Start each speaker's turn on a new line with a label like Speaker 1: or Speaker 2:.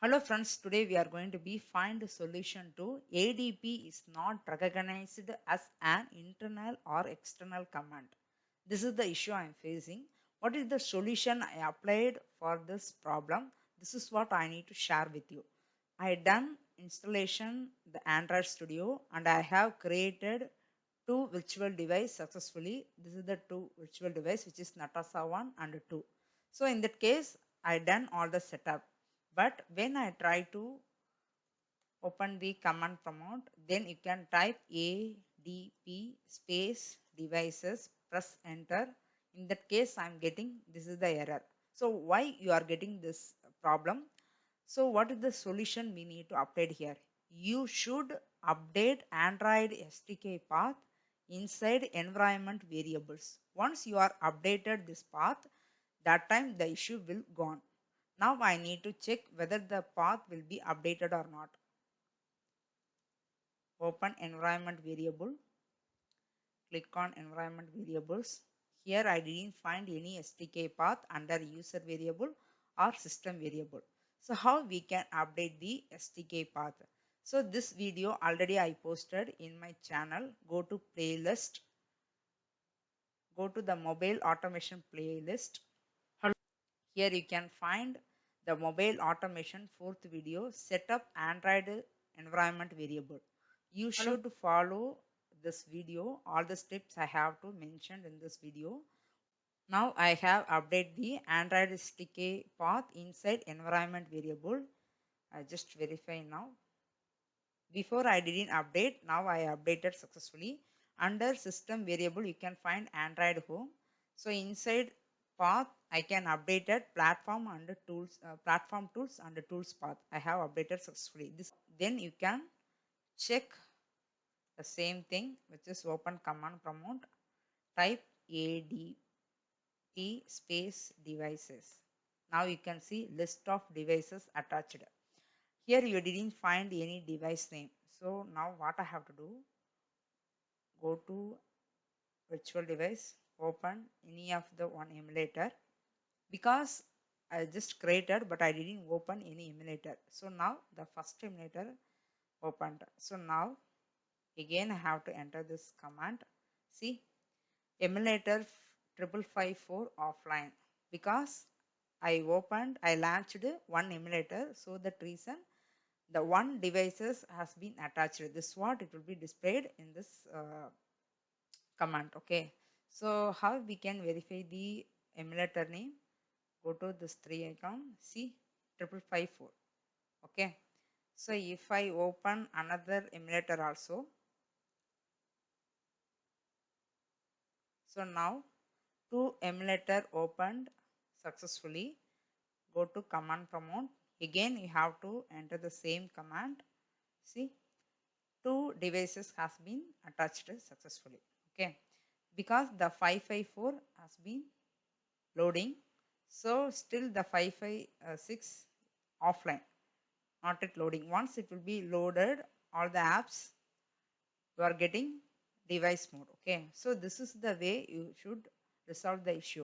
Speaker 1: Hello friends, today we are going to be find a solution to ADP is not recognized as an internal or external command. This is the issue I am facing. What is the solution I applied for this problem? This is what I need to share with you. I done installation the Android Studio and I have created two virtual device successfully. This is the two virtual device which is NATASA 1 and 2. So in that case, I done all the setup. But when I try to open the command prompt, then you can type ADP space devices, press enter. In that case, I'm getting this is the error. So why you are getting this problem? So what is the solution we need to update here? You should update Android SDK path inside environment variables. Once you are updated this path, that time the issue will gone. Now I need to check whether the path will be updated or not. Open environment variable, click on environment variables. Here I didn't find any SDK path under user variable or system variable. So how we can update the SDK path? So this video already I posted in my channel. Go to playlist, go to the mobile automation playlist. Here you can find the mobile automation fourth video, set up Android environment variable. You should follow this video, all the steps I have to mention in this video. Now I have updated the Android SDK path inside environment variable. I just verify now. Before I didn't update, now I updated successfully. Under system variable, you can find Android home. So inside path, I can update it platform under tools, platform tools under tools path. I have updated successfully. This then you can check the same thing, which is open command prompt. Type ADP space devices. Now you can see list of devices attached. Here you didn't find any device name. So now what I have to do? Go to virtual device, open any of the one emulator because I just created but I didn't open any emulator. So now the first emulator opened. So now again I have to enter this command. See emulator 5554 offline because I launched one emulator, so that reason the one devices has been attached. This what it will be displayed in this command. Okay, so how we can verify the emulator name? Go to this three icon, see 5554. Okay, so if I open another emulator also, so now two emulator opened successfully. Go to command prompt. Again you have to enter the same command. See two devices has been attached successfully. Okay, because the 554 has been loading, so still the 556 offline, not yet loading. Once it will be loaded, all the apps you are getting device mode. Okay, so this is the way you should resolve the issue.